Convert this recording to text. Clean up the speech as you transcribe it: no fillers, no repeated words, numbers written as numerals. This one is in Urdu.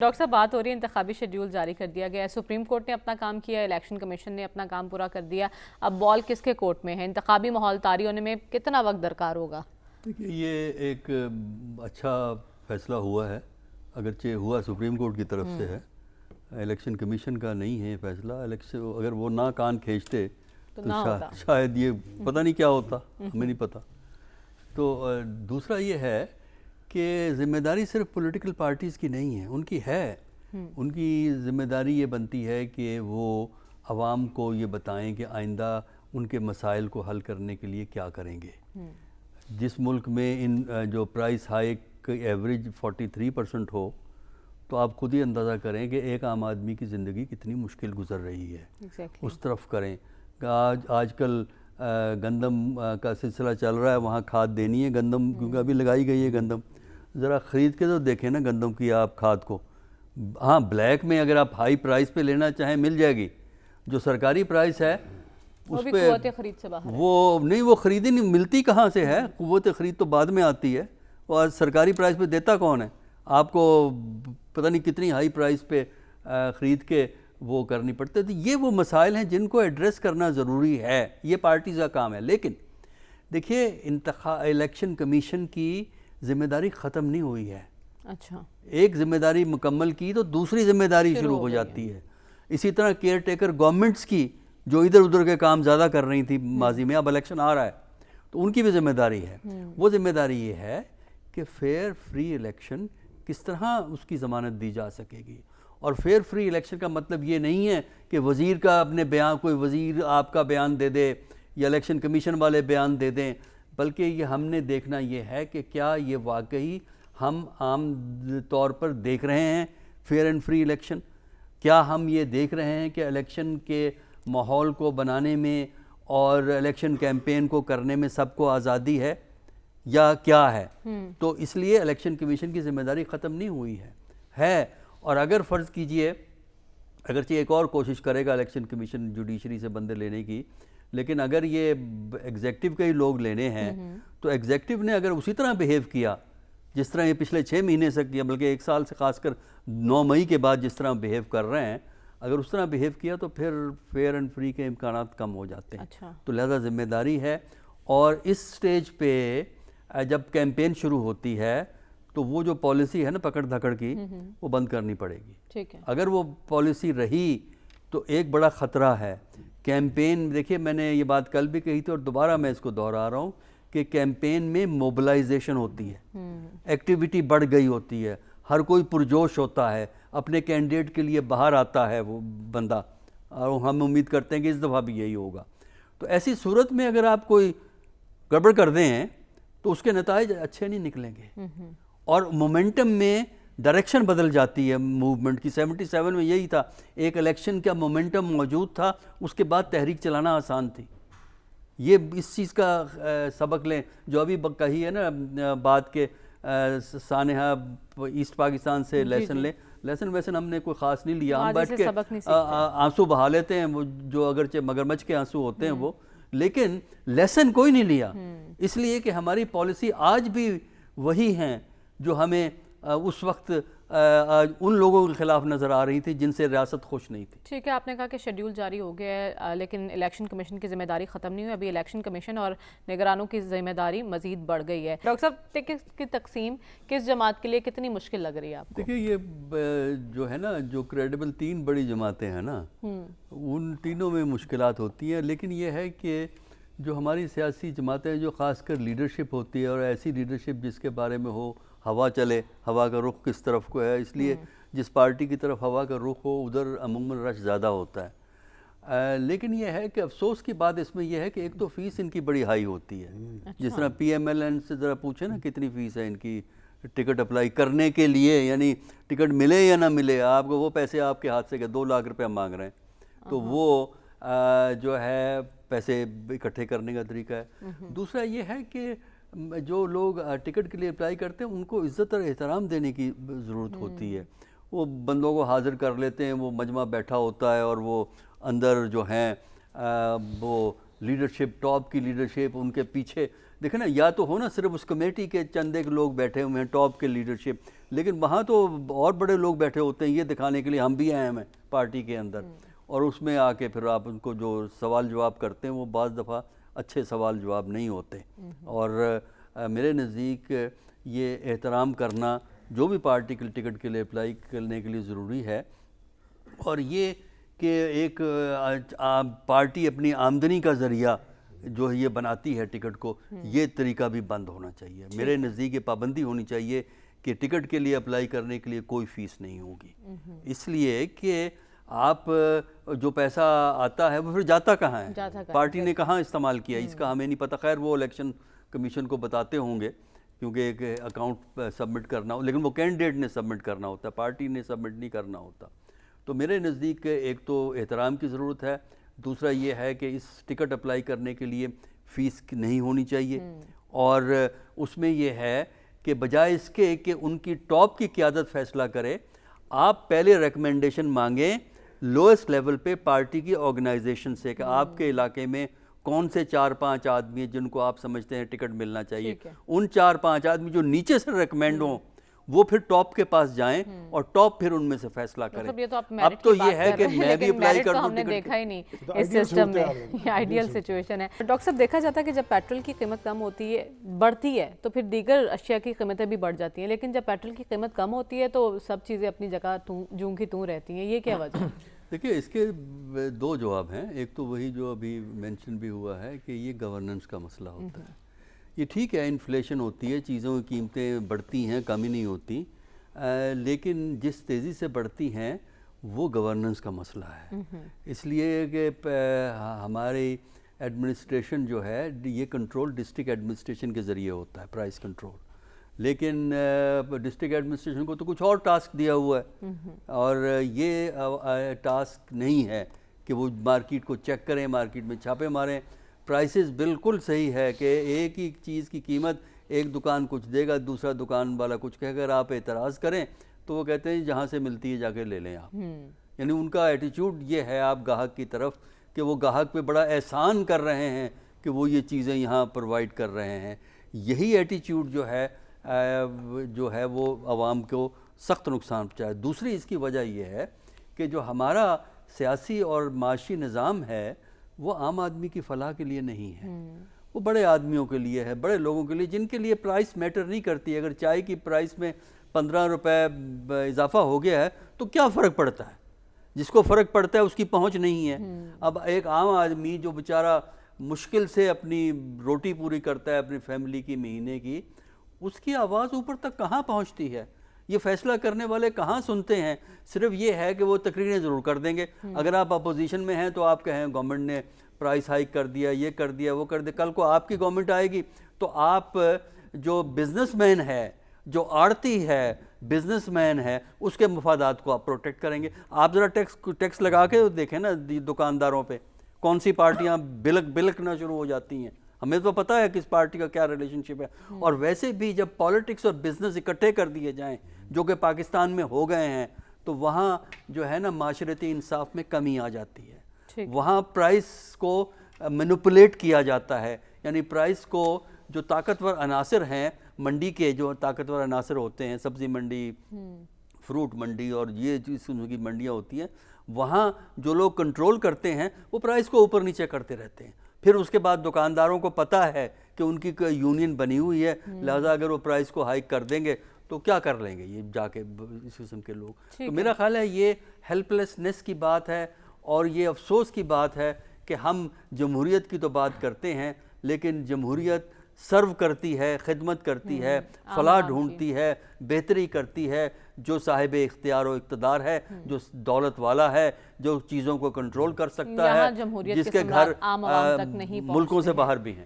ڈاکٹر صاحب بات ہو رہی ہے انتخابی شیڈیول جاری کر دیا گیا ہے، سپریم کورٹ نے اپنا کام کیا، الیکشن کمیشن نے اپنا کام پورا کر دیا، اب بال کس کے کورٹ میں ہے؟ انتخابی ماحول طاری ہونے میں کتنا وقت درکار ہوگا؟ دیکھیے یہ ایک اچھا فیصلہ ہوا ہے، اگرچہ ہوا سپریم کورٹ کی طرف سے ہے، الیکشن کمیشن کا نہیں ہے فیصلہ۔ الیکشن اگر وہ نہ کان کھینچتے تو شاید یہ پتہ نہیں کیا ہوتا، ہمیں نہیں پتہ۔ تو دوسرا یہ ہے کہ ذمہ داری صرف پولیٹیکل پارٹیز کی نہیں ہے، ان کی ہے، ان کی ذمہ داری یہ بنتی ہے کہ وہ عوام کو یہ بتائیں کہ آئندہ ان کے مسائل کو حل کرنے کے لیے کیا کریں گے۔ جس ملک میں ان جو پرائس ہائیک ایوریج 43% ہو تو آپ خود ہی اندازہ کریں کہ ایک عام آدمی کی زندگی کتنی مشکل گزر رہی ہے، اس طرف کریں۔ آج کل گندم کا سلسلہ چل رہا ہے، وہاں کھاد دینی ہے گندم، کیونکہ ابھی لگائی گئی ہے گندم، ذرا خرید کے تو دیکھیں نا گندم کی آپ کھاد کو۔ ہاں بلیک میں اگر آپ ہائی پرائس پہ لینا چاہیں مل جائے گی، جو سرکاری پرائس ہے اس پہ قوت خرید سے باہر وہ نہیں، وہ خریدی نہیں ملتی کہاں سے ہے، قوت خرید تو بعد میں آتی ہے، اور سرکاری پرائس پہ دیتا کون ہے؟ آپ کو پتہ نہیں کتنی ہائی پرائس پہ خرید کے وہ کرنی پڑتی ہے۔ تو یہ وہ مسائل ہیں جن کو ایڈریس کرنا ضروری ہے، یہ پارٹیز کا کام ہے۔ لیکن دیکھیے الیکشن کمیشن کی ذمہ داری ختم نہیں ہوئی ہے۔ اچھا، ایک ذمہ داری مکمل کی تو دوسری ذمہ داری شروع ہو جاتی ہے۔ اسی طرح کیئر ٹیکر گورنمنٹس کی جو ادھر ادھر کے کام زیادہ کر رہی تھی ماضی میں، اب الیکشن آ رہا ہے تو ان کی بھی ذمہ داری ہے۔ وہ ذمہ داری یہ ہے کہ فیئر فری الیکشن کس طرح اس کی ضمانت دی جا سکے گی۔ اور فیئر فری الیکشن کا مطلب یہ نہیں ہے کہ وزیر کا اپنے بیان، کوئی وزیر آپ کا بیان دے دے یا الیکشن کمیشن والے بیان دے دیں، بلکہ یہ ہم نے دیکھنا یہ ہے کہ کیا یہ واقعی ہم عام طور پر دیکھ رہے ہیں فیئر اینڈ فری الیکشن؟ کیا ہم یہ دیکھ رہے ہیں کہ الیکشن کے ماحول کو بنانے میں اور الیکشن کیمپین کو کرنے میں سب کو آزادی ہے یا کیا ہے؟ تو اس لیے الیکشن کمیشن کی ذمہ داری ختم نہیں ہوئی ہے۔ اور اگر فرض کیجئے اگرچہ ایک اور کوشش کرے گا الیکشن کمیشن جوڈیشری سے بندے لینے کی، لیکن اگر یہ ایگزیکٹو کے ہی لوگ لینے ہیں تو ایگزیکٹو نے اگر اسی طرح بیہیو کیا جس طرح یہ پچھلے 6 مہینے سے کیا، بلکہ 1 سال سے خاص کر 9 مئی کے بعد جس طرح بیہیو کر رہے ہیں، اگر اس طرح بیہیو کیا تو پھر فیئر اینڈ فری کے امکانات کم ہو جاتے ہیں۔ تو لہذا ذمہ داری ہے، اور اس سٹیج پہ جب کیمپین شروع ہوتی ہے تو وہ جو پالیسی ہے نا پکڑ دھکڑ کی، وہ بند کرنی پڑے گی۔ اگر وہ پالیسی رہی تو ایک بڑا خطرہ ہے کیمپین۔ دیکھیے میں نے یہ بات کل بھی کہی تھی اور دوبارہ میں اس کو دہرا رہا ہوں کہ کیمپین میں موبلائزیشن ہوتی ہے، ایکٹیویٹی بڑھ گئی ہوتی ہے، ہر کوئی پرجوش ہوتا ہے، اپنے کینڈیڈیٹ کے لیے باہر آتا ہے وہ بندہ، اور ہم امید کرتے ہیں کہ اس دفعہ بھی یہی ہوگا۔ تو ایسی صورت میں اگر آپ کوئی گڑبڑ کر دیں تو اس کے نتائج اچھے نہیں نکلیں گے، اور مومنٹم میں ڈائریکشن بدل جاتی ہے موومنٹ کی۔ 77 میں یہی تھا، ایک الیکشن کا مومنٹم موجود تھا، اس کے بعد تحریک چلانا آسان تھی۔ یہ اس چیز کا سبق لیں جو ابھی کہی ہے نا بات کے سانحہ ایسٹ پاکستان سے لیسن لیں۔ لیسن ویسن ہم نے کوئی خاص نہیں لیا، ہم بیٹھ کے آنسو بہا لیتے ہیں، وہ جو اگرچہ مگرمچھ کے آنسو ہوتے ہیں وہ، لیکن لیسن کوئی نہیں لیا، اس لیے کہ ہماری پالیسی آج بھی وہی ہیں جو ہمیں اس وقت ان لوگوں کے خلاف نظر آ رہی تھی جن سے ریاست خوش نہیں تھی۔ ٹھیک ہے، آپ نے کہا کہ شیڈیول جاری ہو گیا ہے لیکن الیکشن کمیشن کی ذمہ داری ختم نہیں ہوئی، ابھی الیکشن کمیشن اور نگرانوں کی ذمہ داری مزید بڑھ گئی ہے۔ ڈاکٹر صاحب ٹکٹ کی تقسیم کس جماعت کے لیے کتنی مشکل لگ رہی ہے آپ کو؟ دیکھیں یہ جو ہے نا جو کریڈیبل 3 بڑی جماعتیں ہیں نا، ان تینوں میں مشکلات ہوتی ہیں، لیکن یہ ہے کہ جو ہماری سیاسی جماعتیں جو خاص کر لیڈرشپ ہوتی ہے، اور ایسی لیڈرشپ جس کے بارے میں ہو ہوا چلے، ہوا کا رخ کس طرف کو ہے، اس لیے جس پارٹی کی طرف ہوا کا رخ ہو ادھر عموماً رش زیادہ ہوتا ہے۔ لیکن یہ ہے کہ افسوس کی بات اس میں یہ ہے کہ ایک تو فیس ان کی بڑی ہائی ہوتی ہے، جس طرح پی ایم ایل این سے ذرا پوچھیں نا کتنی فیس ہے ان کی ٹکٹ اپلائی کرنے کے لیے، یعنی ٹکٹ ملے یا نہ ملے آپ کو وہ پیسے آپ کے ہاتھ سے 2 لاکھ روپے مانگ رہے ہیں، تو وہ جو ہے پیسے اکٹھے کرنے کا طریقہ ہے۔ دوسرا یہ ہے کہ جو لوگ ٹکٹ کے لیے اپلائی کرتے ہیں ان کو عزت اور احترام دینے کی ضرورت ہوتی ہے۔ وہ بندوں کو حاضر کر لیتے ہیں، وہ مجمع بیٹھا ہوتا ہے، اور وہ اندر جو ہیں وہ لیڈرشپ، ٹاپ کی لیڈرشپ ان کے پیچھے دیکھیں نا یا تو ہو نا صرف اس کمیٹی کے چند ایک لوگ بیٹھے ہوئے ہیں ٹاپ کے لیڈرشپ، لیکن وہاں تو اور بڑے لوگ بیٹھے ہوتے ہیں یہ دکھانے کے لیے ہم بھی اہم ہیں پارٹی کے اندر، اور اس میں آ کے پھر آپ ان کو جو سوال جواب کرتے ہیں وہ بعض دفعہ اچھے سوال جواب نہیں ہوتے. اور میرے نزدیک یہ احترام کرنا جو بھی پارٹی کے ٹکٹ کے لیے اپلائی کرنے کے لیے ضروری ہے، اور یہ کہ ایک پارٹی اپنی آمدنی کا ذریعہ جو یہ بناتی ہے ٹکٹ کو، یہ طریقہ بھی بند ہونا چاہیے. میرے نزدیک یہ پابندی ہونی چاہیے کہ ٹکٹ کے لیے اپلائی کرنے کے لیے کوئی فیس نہیں ہوگی، اس لیے کہ آپ جو پیسہ آتا ہے وہ پھر جاتا کہاں ہے، پارٹی نے کہاں استعمال کیا اس کا ہمیں نہیں پتہ. خیر وہ الیکشن کمیشن کو بتاتے ہوں گے کیونکہ ایک اکاؤنٹ سبمٹ کرنا ہو، لیکن وہ کینڈیڈیٹ نے سبمٹ کرنا ہوتا ہے، پارٹی نے سبمٹ نہیں کرنا ہوتا. تو میرے نزدیک ایک تو احترام کی ضرورت ہے، دوسرا یہ ہے کہ اس ٹکٹ اپلائی کرنے کے لیے فیس نہیں ہونی چاہیے، اور اس میں یہ ہے کہ بجائے اس کے کہ ان کی ٹاپ کی قیادت فیصلہ کرے، آپ پہلے ریکمنڈیشن مانگیں لوئسٹ لیول پہ پارٹی کی آرگنائزیشن سے کہ آپ کے علاقے میں کون سے 4-5 آدمی ہیں جن کو آپ سمجھتے ہیں ٹکٹ ملنا چاہیے. ان 4-5 آدمی جو نیچے سے ریکمینڈ ہوں وہ پھر ٹاپ کے پاس جائیں اور ٹاپ پھر ان میں سے فیصلہ کریں. اب تو یہ ہے کہ میں بھی اپلائی کر دوں، ہم نے دیکھا ہی نہیں اس سسٹم میں، یہ آئیڈیل سچویشن ہے. ڈاکٹر صاحب دیکھا جاتا ہے کہ جب پیٹرول کی قیمت کم ہوتی ہے بڑھتی ہے تو پھر دیگر اشیاء کی قیمتیں بھی بڑھ جاتی ہیں، لیکن جب پیٹرول کی قیمت کم ہوتی ہے تو سب چیزیں اپنی جگہ جوں کی توں رہتی ہیں، یہ کیا وجہ ہے؟ دیکھیے اس کے دو جواب ہیں. ایک تو وہی جو ابھی مینشن بھی ہوا ہے کہ یہ گورننس کا مسئلہ ہوتا ہے. یہ ٹھیک ہے انفلیشن ہوتی ہے، چیزوں کی قیمتیں بڑھتی ہیں، کمی نہیں ہوتی، لیکن جس تیزی سے بڑھتی ہیں وہ گورننس کا مسئلہ ہے. اس لیے کہ ہماری ایڈمنسٹریشن جو ہے یہ کنٹرول ڈسٹرکٹ ایڈمنسٹریشن کے ذریعے ہوتا ہے، پرائس کنٹرول، لیکن ڈسٹرکٹ ایڈمنسٹریشن کو تو کچھ اور ٹاسک دیا ہوا ہے، اور یہ ٹاسک نہیں ہے کہ وہ مارکیٹ کو چیک کریں، مارکیٹ میں چھاپے ماریں. پرائسز بالکل صحیح ہے کہ ایک ہی چیز کی قیمت ایک دکان کچھ دے گا، دوسرا دکان والا کچھ کہے. اگر آپ اعتراض کریں تو وہ کہتے ہیں جہاں سے ملتی ہے جا کے لے لیں آپ. یعنی ان کا ایٹیچیوڈ یہ ہے آپ گاہک کی طرف کہ وہ گاہک پہ بڑا احسان کر رہے ہیں کہ وہ یہ چیزیں یہاں پرووائڈ کر رہے ہیں. یہی ایٹیچیوڈ جو ہے وہ عوام کو سخت نقصان پہنچایا. دوسری اس کی وجہ یہ ہے کہ جو ہمارا سیاسی اور معاشی نظام ہے وہ عام آدمی کی فلاح کے لیے نہیں ہے، وہ بڑے آدمیوں کے لیے ہے، بڑے لوگوں کے لیے جن کے لیے پرائس میٹر نہیں کرتی. اگر چائے کی پرائس میں 15 روپے اضافہ ہو گیا ہے تو کیا فرق پڑتا ہے؟ جس کو فرق پڑتا ہے اس کی پہنچ نہیں ہے. اب ایک عام آدمی جو بیچارہ مشکل سے اپنی روٹی پوری کرتا ہے اپنی فیملی کی مہینے کی، اس کی آواز اوپر تک کہاں پہنچتی ہے؟ یہ فیصلہ کرنے والے کہاں سنتے ہیں؟ صرف یہ ہے کہ وہ تقریریں ضرور کر دیں گے. اگر آپ اپوزیشن میں ہیں تو آپ کہیں گورنمنٹ نے پرائس ہائیک کر دیا، یہ کر دیا، وہ کر دیا. کل کو آپ کی گورنمنٹ آئے گی تو آپ جو بزنس مین ہے، جو آڑتی ہے، بزنس مین ہے، اس کے مفادات کو آپ پروٹیکٹ کریں گے. آپ ذرا ٹیکس لگا کے دیکھیں نا دکانداروں پہ کون سی پارٹیاں بلکنا شروع ہو جاتی ہیں. ہمیں تو پتہ ہے کس پارٹی کا کیا ریلیشن شپ ہے. اور ویسے بھی جب پالیٹکس اور بزنس اکٹھے کر دیے جائیں جو کہ پاکستان میں ہو گئے ہیں تو وہاں جو ہے نا معاشرتی انصاف میں کمی آ جاتی ہے. وہاں پرائس کو مینوپولیٹ کیا جاتا ہے. یعنی پرائس کو جو طاقتور عناصر ہیں، منڈی کے جو طاقتور عناصر ہوتے ہیں، سبزی منڈی، فروٹ منڈی اور یہ جس کی منڈیاں ہوتی ہیں، وہاں جو لوگ کنٹرول کرتے ہیں وہ پرائس کو اوپر نیچے کرتے رہتے ہیں. پھر اس کے بعد دکانداروں کو پتہ ہے کہ ان کی یونین بنی ہوئی ہے، لہذا اگر وہ پرائس کو ہائیک کر دیں گے تو کیا کر لیں گے یہ جا کے اس قسم کے لوگ. تو میرا خیال ہے یہ ہیلپ لیسنس کی بات ہے اور یہ افسوس کی بات ہے کہ ہم جمہوریت کی تو بات کرتے ہیں لیکن جمہوریت سرو کرتی ہے، خدمت کرتی ہے، فلاح ڈھونڈتی ہے، بہتری کرتی ہے جو صاحب اختیار و اقتدار ہے، جو دولت والا ہے، جو چیزوں کو کنٹرول کر سکتا ہے، جس کے گھر ملکوں سے باہر بھی ہیں.